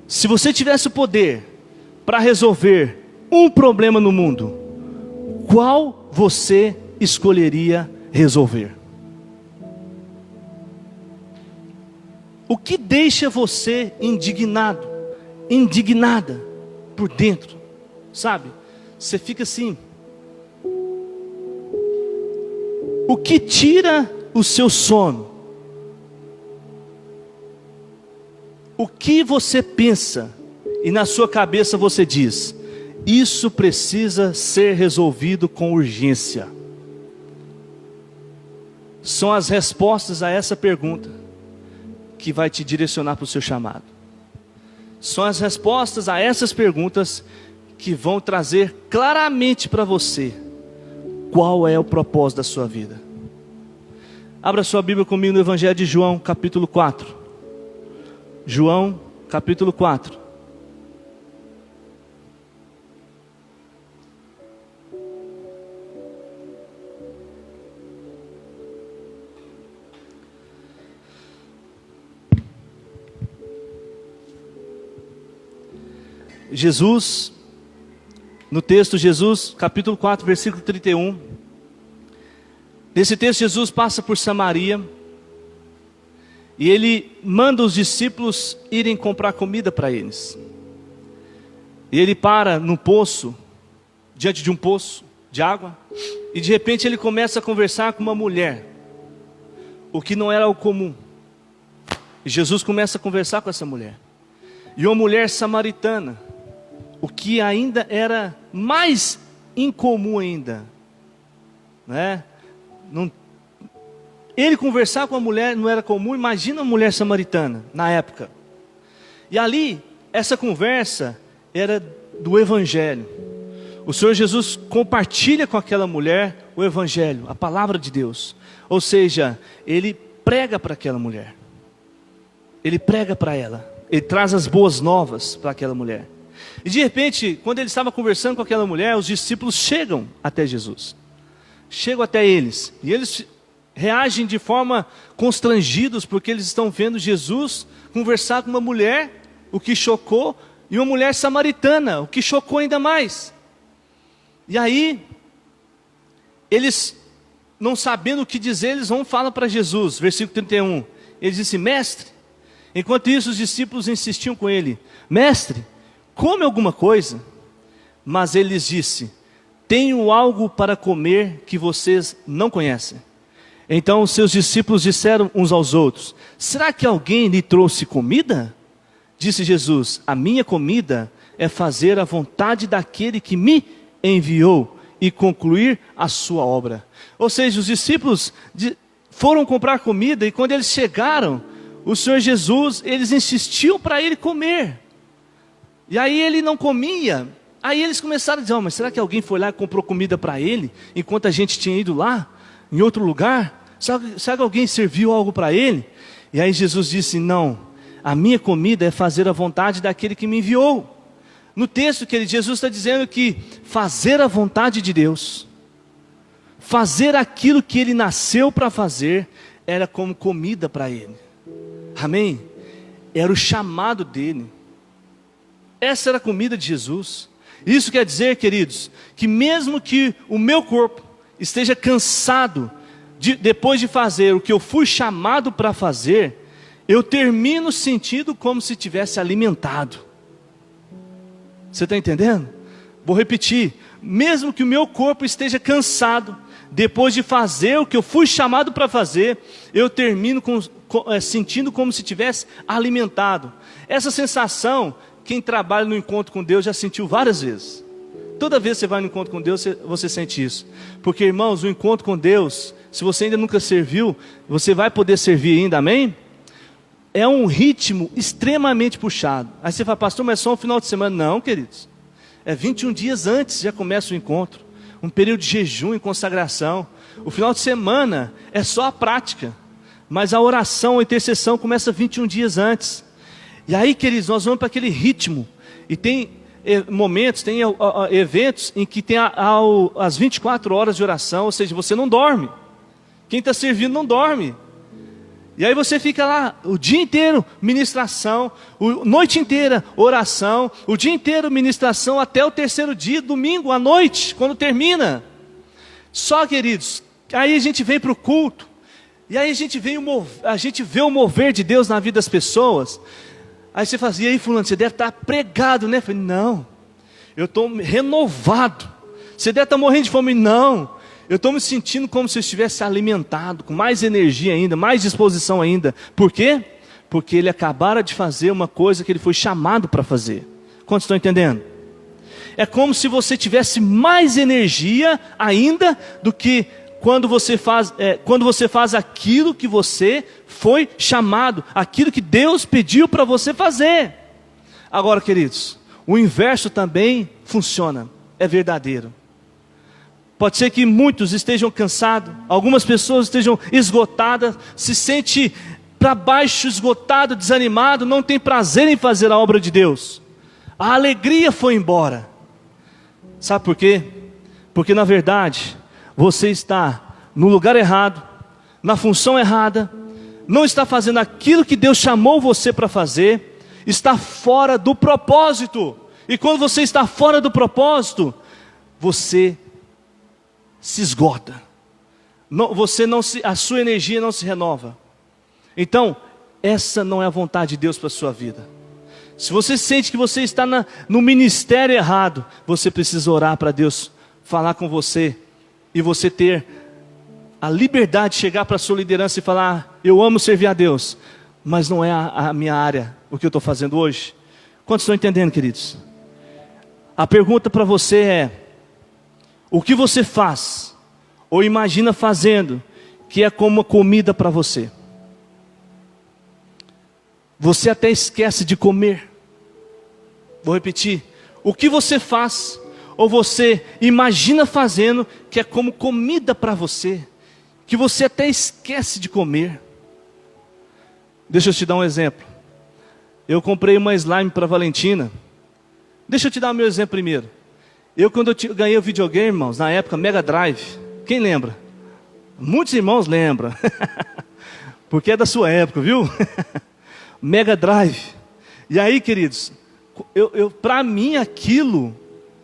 Se você tivesse o poder para resolver um problema no mundo, qual você escolheria resolver? O que deixa você indignado, indignada por dentro, sabe? Você fica assim. O que tira o seu sono? O que você pensa e na sua cabeça você diz: isso precisa ser resolvido com urgência? São as respostas a essa pergunta que vai te direcionar para o seu chamado. são as respostas a essas perguntas que vão trazer claramente para você qual é o propósito da sua vida. Abra sua Bíblia comigo no Evangelho de João, capítulo 4. João, capítulo 4. Jesus, no texto Jesus, capítulo 4, versículo 31. Nesse texto Jesus passa por Samaria e ele manda os discípulos irem comprar comida para eles. E ele para no poço, diante de um poço de água, e de repente ele começa a conversar com uma mulher, o que não era o comum. E Jesus começa a conversar com essa mulher, e uma mulher samaritana, o que ainda era mais incomum ainda, né? Ele conversar com a mulher não era comum. Imagina uma mulher samaritana na época. E ali, essa conversa era do Evangelho. O Senhor Jesus compartilha com aquela mulher o Evangelho, a palavra de Deus. Ou seja, ele prega para aquela mulher, ele prega para ela, ele traz as boas novas para aquela mulher. E de repente, quando ele estava conversando com aquela mulher, os discípulos chegam até Jesus. Chegam até eles. E eles reagem de forma constrangidos, porque eles estão vendo Jesus conversar com uma mulher, o que chocou, e uma mulher samaritana, o que chocou ainda mais. E aí, eles, não sabendo o que dizer, eles vão falar para Jesus, versículo 31. Eles dizem: mestre. Enquanto isso, os discípulos insistiam com ele: mestre, come alguma coisa. Mas ele lhes disse: tenho algo para comer que vocês não conhecem. Então os seus discípulos disseram uns aos outros: será que alguém lhe trouxe comida? Disse Jesus: a minha comida é fazer a vontade daquele que me enviou e concluir a sua obra. Ou seja, os discípulos foram comprar comida, e quando eles chegaram, o Senhor Jesus, eles insistiam para ele comer. E aí ele não comia. Aí eles começaram a dizer: mas será que alguém foi lá e comprou comida para ele, enquanto a gente tinha ido lá, em outro lugar? Será que alguém serviu algo para ele? E aí Jesus disse: não, a minha comida é fazer a vontade daquele que me enviou. No texto, querido, Jesus está dizendo que fazer a vontade de Deus, fazer aquilo que ele nasceu para fazer, era como comida para ele. Amém? Era o chamado dele. Essa era a comida de Jesus. Isso quer dizer, queridos, que mesmo que o meu corpo esteja cansado, depois de fazer o que eu fui chamado para fazer, eu termino sentindo como se tivesse alimentado. Você está entendendo? Vou repetir: mesmo que o meu corpo esteja cansado, depois de fazer o que eu fui chamado para fazer, eu termino sentindo como se tivesse alimentado. Essa sensação, quem trabalha no encontro com Deus já sentiu várias vezes. Toda vez que você vai no encontro com Deus, você sente isso. Porque, irmãos, o encontro com Deus, se você ainda nunca serviu, você vai poder servir ainda, amém? É um ritmo extremamente puxado. Aí você fala: pastor, mas é só um final de semana. Não, queridos. É 21 dias antes já começa o encontro. Um período de jejum e consagração. O final de semana é só a prática. Mas a oração, a intercessão começa 21 dias antes. E aí, queridos, nós vamos para aquele ritmo. E tem momentos, tem eventos em que tem as 24 horas de oração. Ou seja, você não dorme. Quem está servindo não dorme. E aí você fica lá o dia inteiro, ministração, noite inteira, oração, o dia inteiro, ministração, até o terceiro dia, domingo à noite, quando termina. Só, queridos, aí a gente vem para o culto, e aí a gente vê o mover de Deus na vida das pessoas. Aí você fala assim: e aí, fulano, você deve estar pregado, né? Eu falei: não, eu estou renovado. Você deve estar morrendo de fome. Não, eu estou me sentindo como se eu estivesse alimentado, com mais energia ainda, mais disposição ainda. Por quê? Porque ele acabara de fazer uma coisa que ele foi chamado para fazer. Quantos estão entendendo? É como se você tivesse mais energia ainda do que quando você faz aquilo que você foi chamado, aquilo que Deus pediu para você fazer. Agora, queridos, o inverso também funciona, é verdadeiro. Pode ser que muitos estejam cansados, algumas pessoas estejam esgotadas, se sente para baixo, esgotado, desanimado, não tem prazer em fazer a obra de Deus. A alegria foi embora. Sabe por quê? Porque na verdade, você está no lugar errado, na função errada, não está fazendo aquilo que Deus chamou você para fazer, está fora do propósito. E quando você está fora do propósito, você se esgota. A sua energia não se renova. Então, essa não é a vontade de Deus para a sua vida. Se você sente que você está no ministério errado, você precisa orar para Deus falar com você, e você ter a liberdade de chegar para a sua liderança e falar: eu amo servir a Deus, mas não é a minha área, o que eu estou fazendo hoje. Quantos estão entendendo, queridos? A pergunta para você é: o que você faz, ou imagina fazendo, que é como uma comida para você? Você até esquece de comer. Vou repetir: o que você faz, ou você imagina fazendo, que é como comida para você, que você até esquece de comer. Deixa eu te dar um exemplo. Eu comprei uma slime para Valentina. Deixa eu te dar o meu exemplo primeiro. Quando eu ganhei o videogame, irmãos, na época, Mega Drive. Quem lembra? Muitos irmãos lembram. Porque é da sua época, viu? Mega Drive. E aí, queridos, para mim aquilo,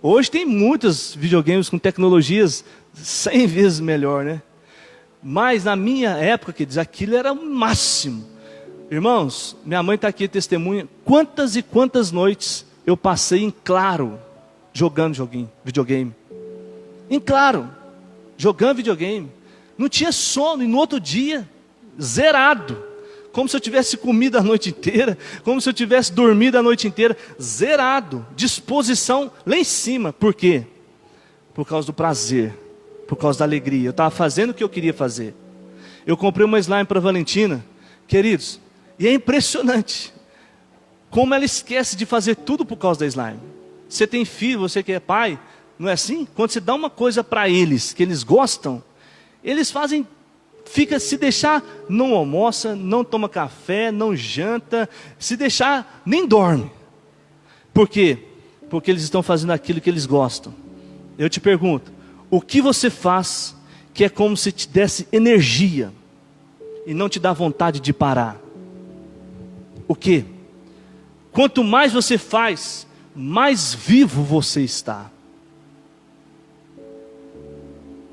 hoje tem muitos videogames com tecnologias 100 vezes melhor, né? Mas na minha época, queridos, aquilo era o máximo. Irmãos, minha mãe está aqui, testemunha, quantas e quantas noites eu passei em claro, jogando videogame. Em claro, jogando videogame. Não tinha sono, e no outro dia, zerado. Como se eu tivesse comido a noite inteira, como se eu tivesse dormido a noite inteira, zerado, disposição lá em cima. Por quê? Por causa do prazer, por causa da alegria. Eu estava fazendo o que eu queria fazer. Eu comprei uma slime para Valentina, queridos, e é impressionante como ela esquece de fazer tudo por causa da slime. Você tem filho, você que é pai, não é assim? Quando você dá uma coisa para eles, que eles gostam, eles fazem. Se deixar, não almoça, não toma café, não janta, se deixar, nem dorme. Por quê? Porque eles estão fazendo aquilo que eles gostam. Eu te pergunto, o que você faz que é como se te desse energia e não te dá vontade de parar? O quê? Quanto mais você faz, mais vivo você está.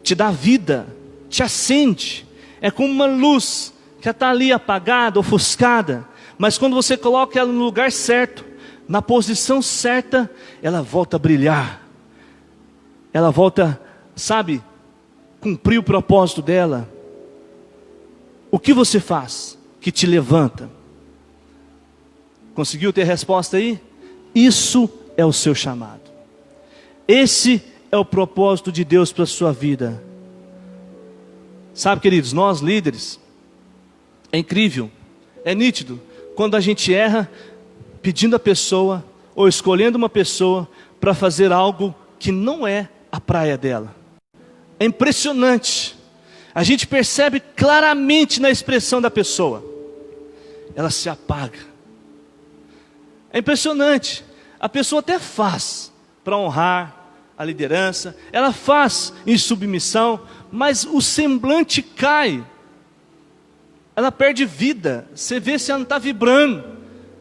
Te dá vida, te acende. É como uma luz que está ali apagada, ofuscada, mas quando você coloca ela no lugar certo, na posição certa, ela volta a brilhar. Ela volta, sabe, cumprir o propósito dela. O que você faz que te levanta? Conseguiu ter resposta aí? Isso é o seu chamado. Esse é o propósito de Deus para a sua vida. Sabe, queridos, nós líderes, é incrível, é nítido, quando a gente erra pedindo a pessoa, ou escolhendo uma pessoa para fazer algo que não é a praia dela. É impressionante, a gente percebe claramente na expressão da pessoa, ela se apaga. É impressionante, a pessoa até faz para honrar a liderança, ela faz em submissão, mas o semblante cai, ela perde vida, você vê se ela não está vibrando,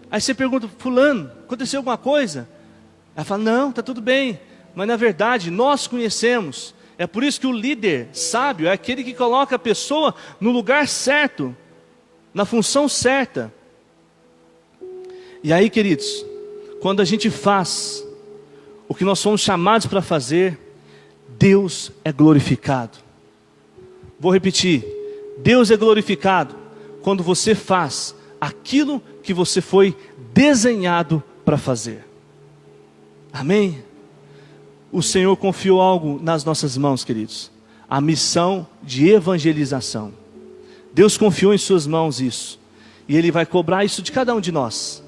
aí você pergunta: fulano, aconteceu alguma coisa? Ela fala: não, está tudo bem, mas na verdade nós conhecemos, é por isso que o líder sábio é aquele que coloca a pessoa no lugar certo, na função certa. E aí, queridos, quando a gente faz o que nós somos chamados para fazer, Deus é glorificado. Vou repetir: Deus é glorificado quando você faz aquilo que você foi desenhado para fazer. Amém? O Senhor confiou algo nas nossas mãos, queridos. A missão de evangelização. Deus confiou em suas mãos isso. E Ele vai cobrar isso de cada um de nós.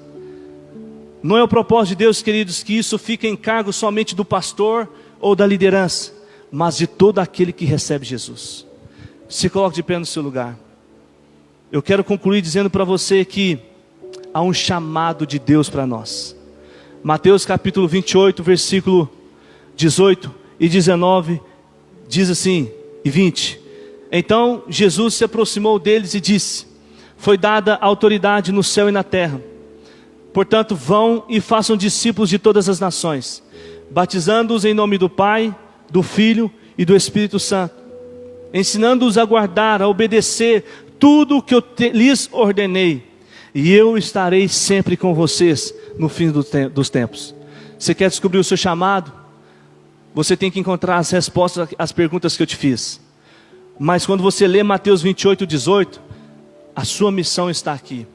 Não é o propósito de Deus, queridos, que isso fique em cargo somente do pastor ou da liderança, mas de todo aquele que recebe Jesus. Se coloque de pé no seu lugar. Eu quero concluir dizendo para você que há um chamado de Deus para nós. Mateus capítulo 28, versículo 18 e 19, diz assim, e 20. Então Jesus se aproximou deles e disse: foi dada autoridade no céu e na terra. Portanto, vão e façam discípulos de todas as nações, batizando-os em nome do Pai, do Filho e do Espírito Santo, ensinando-os a guardar, a obedecer tudo o que eu lhes ordenei. E eu estarei sempre com vocês no fim dos tempos. Você quer descobrir o seu chamado? Você tem que encontrar as respostas às perguntas que eu te fiz. Mas quando você lê Mateus 28, 18, a sua missão está aqui.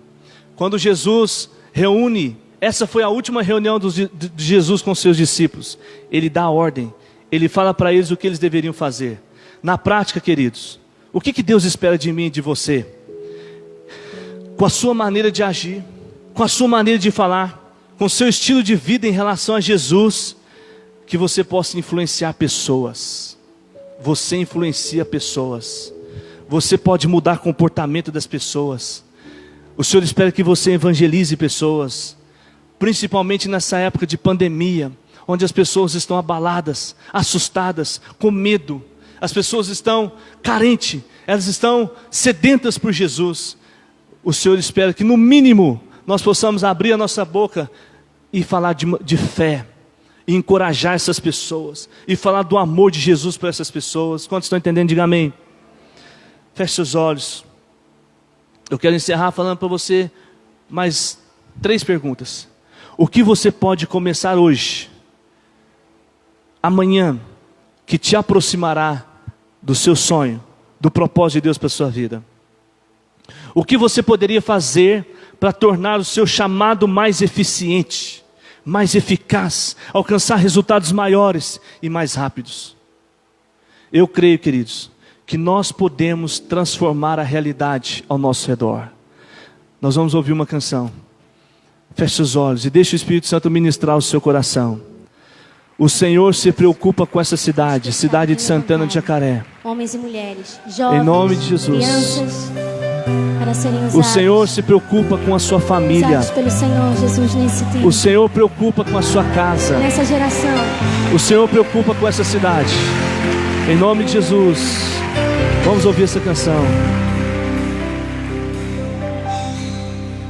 Quando Jesus reúne, essa foi a última reunião de Jesus com seus discípulos. Ele dá a ordem, ele fala para eles o que eles deveriam fazer. Na prática, queridos, o que Deus espera de mim e de você? Com a sua maneira de agir, com a sua maneira de falar, com o seu estilo de vida em relação a Jesus, que você possa influenciar pessoas. Você influencia pessoas. Você pode mudar o comportamento das pessoas. O Senhor espera que você evangelize pessoas, principalmente nessa época de pandemia, onde as pessoas estão abaladas, assustadas, com medo. As pessoas estão carentes, elas estão sedentas por Jesus. O Senhor espera que no mínimo nós possamos abrir a nossa boca e falar de fé, e encorajar essas pessoas, e falar do amor de Jesus para essas pessoas. Quantos estão entendendo? Diga amém. Feche seus olhos. Eu quero encerrar falando para você mais 3 perguntas. O que você pode começar hoje, amanhã, que te aproximará do seu sonho, do propósito de Deus para a sua vida? O que você poderia fazer para tornar o seu chamado mais eficiente, mais eficaz, alcançar resultados maiores e mais rápidos? Eu creio, queridos, que nós podemos transformar a realidade ao nosso redor. Nós vamos ouvir uma canção. Feche os olhos e deixe o Espírito Santo ministrar o seu coração. O Senhor se preocupa com essa cidade, cidade de Santana de Jacaré. Homens e mulheres, jovens, em nome de Jesus. Crianças, para serem usados. O Senhor se preocupa com a sua família. Pelo Senhor Jesus nesse tempo. O Senhor preocupa com a sua casa. Nessa geração. O Senhor preocupa com essa cidade. Em nome de Jesus. Vamos ouvir essa canção.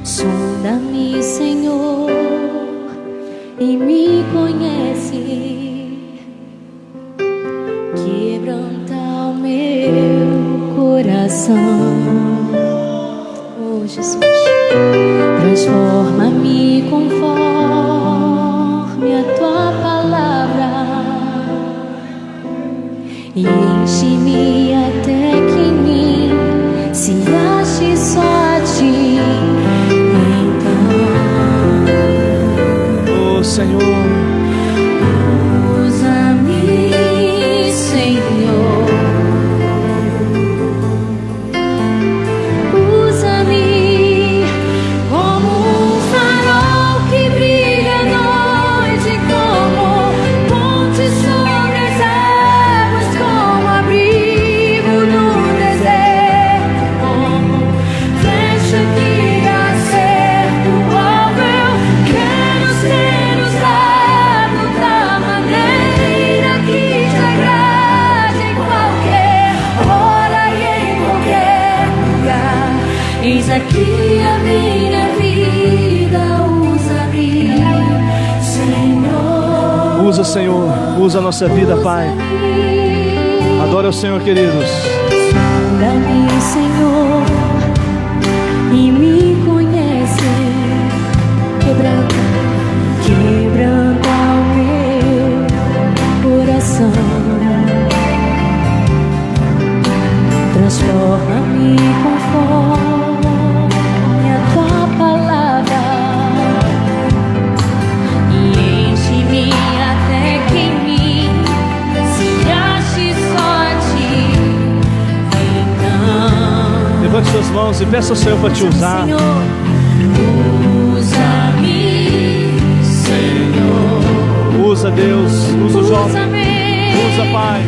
Sonda-me, Senhor, e me conhece. Quebranta o meu coração. Oh, Jesus, transforma-me conforme a tua palavra e enche-me até que em mim se ache só a ti. Então, oh Senhor, usa-me, Senhor, usa-me como um farol que brilha à noite, como ponte sobre as águas, como abrigo no deserto, como flecha que acerta o alvo. Eu quero ser usado da maneira que te agrade, em qualquer hora e em qualquer lugar. Eis aqui a minha vida, usa-me, Senhor. usa, Senhor, usa a nossa vida, Pai. Adore ao Senhor, queridos. Sonda-me, Senhor, e me conhece. Quebranta o meu coração. Transforma-me conforme a tua palavra e enche-me até que em mim se ache só a ti. Então, Levante suas mãos e peça ao Senhor para te usar. Senhor, usa-me Usa, Deus, usa o jovem, usa, Pai.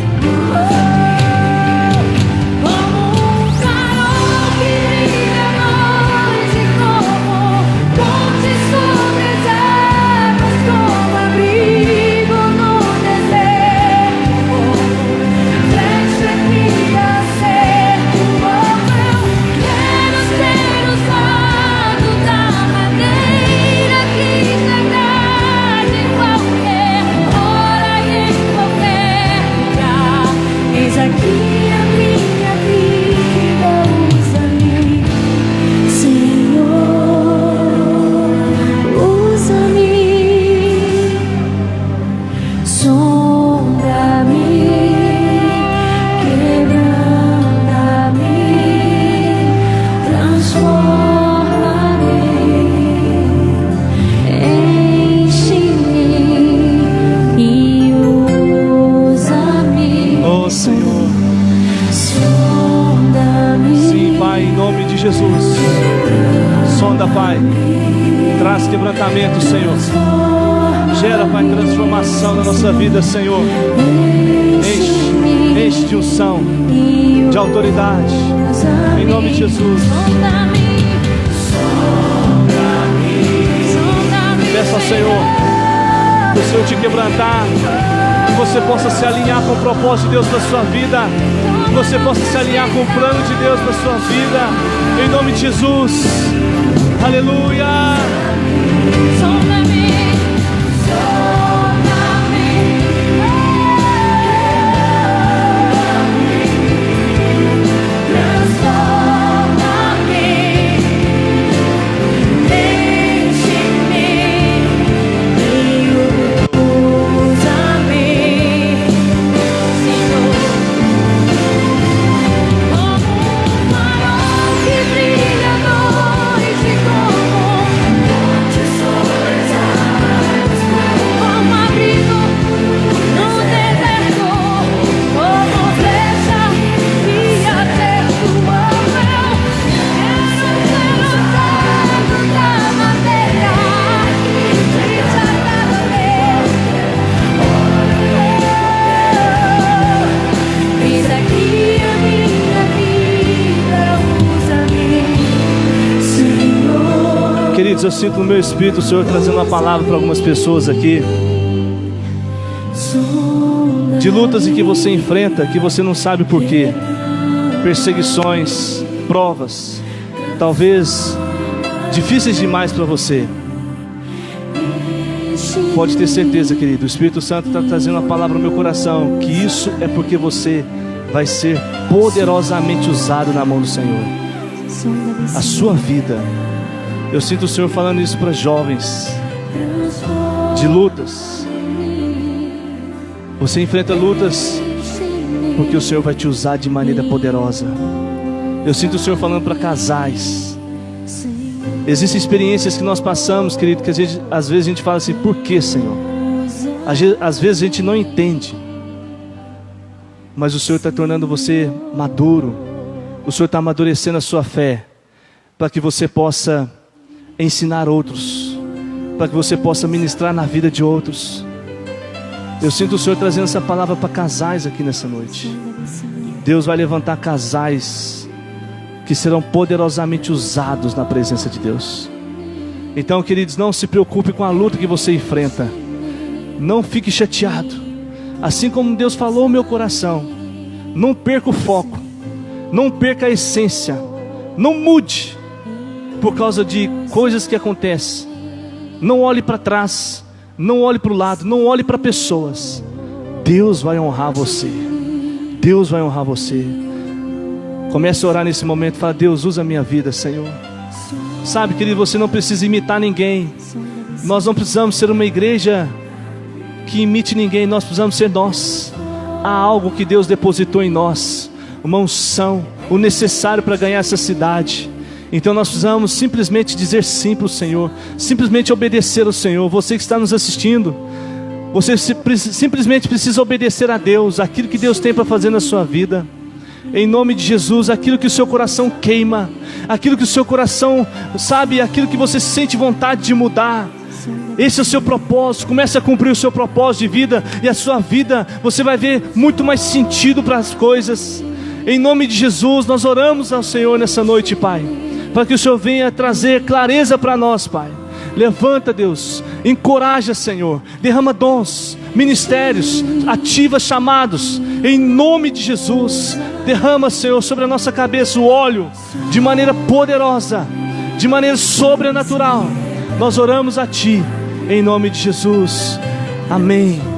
Jesus, sonda, Pai, traz quebrantamento, Senhor, gera, Pai, transformação na nossa vida, Senhor, enche de unção, de autoridade, em nome de Jesus. Peça ao Senhor, para o Senhor te quebrantar, que você possa se alinhar com o propósito de Deus para a sua vida, que você possa se alinhar com o plano de Deus para a sua vida, em nome de Jesus. Aleluia. Queridos, eu sinto no meu espírito o Senhor trazendo uma palavra para algumas pessoas aqui, de lutas em que você enfrenta, que você não sabe por quê, perseguições, provas, talvez difíceis demais para você. Pode ter certeza, querido, o Espírito Santo está trazendo uma palavra no meu coração, que isso é porque você vai ser poderosamente usado na mão do Senhor. A sua vida, eu sinto o Senhor falando isso para jovens, de lutas. Você enfrenta lutas porque o Senhor vai te usar de maneira poderosa. Eu sinto o Senhor falando para casais. Existem experiências que nós passamos, querido, que às vezes a gente fala assim: por que, Senhor? Às vezes a gente não entende, mas o Senhor está tornando você maduro. O Senhor está amadurecendo a sua fé, para que você possa ensinar outros, para que você possa ministrar na vida de outros. Eu sinto o Senhor trazendo essa palavra para casais aqui nessa noite. Deus vai levantar casais que serão poderosamente usados na presença de Deus. Então, queridos, não se preocupe com a luta que você enfrenta. Não fique chateado. Assim como Deus falou no meu coração, não perca o foco, não perca a essência, não mude por causa de coisas que acontecem. Não olhe para trás, não olhe para o lado, não olhe para pessoas. Deus vai honrar você. Deus vai honrar você. Comece a orar nesse momento. Fala: Deus, usa a minha vida, Senhor. Sabe, querido, você não precisa imitar ninguém. Nós não precisamos ser uma igreja que imite ninguém. Nós precisamos ser nós. Há algo que Deus depositou em nós, uma unção, o necessário para ganhar essa cidade. Então nós precisamos simplesmente dizer sim para o Senhor, simplesmente obedecer ao Senhor. Você que está nos assistindo, você simplesmente precisa obedecer a Deus, aquilo que Deus tem para fazer na sua vida. Em nome de Jesus, aquilo que o seu coração queima, aquilo que o seu coração, sabe, aquilo que você sente vontade de mudar, Esse é o seu propósito. Comece a cumprir o seu propósito de vida, e a sua vida, você vai ver muito mais sentido para as coisas. Em nome de Jesus, nós oramos ao Senhor nessa noite, Pai, para que o Senhor venha trazer clareza para nós, Pai. Levanta, Deus, encoraja, Senhor, derrama dons, ministérios, ativa chamados, em nome de Jesus. Derrama, Senhor, sobre a nossa cabeça o óleo, de maneira poderosa, de maneira sobrenatural. Nós oramos a Ti, em nome de Jesus, amém.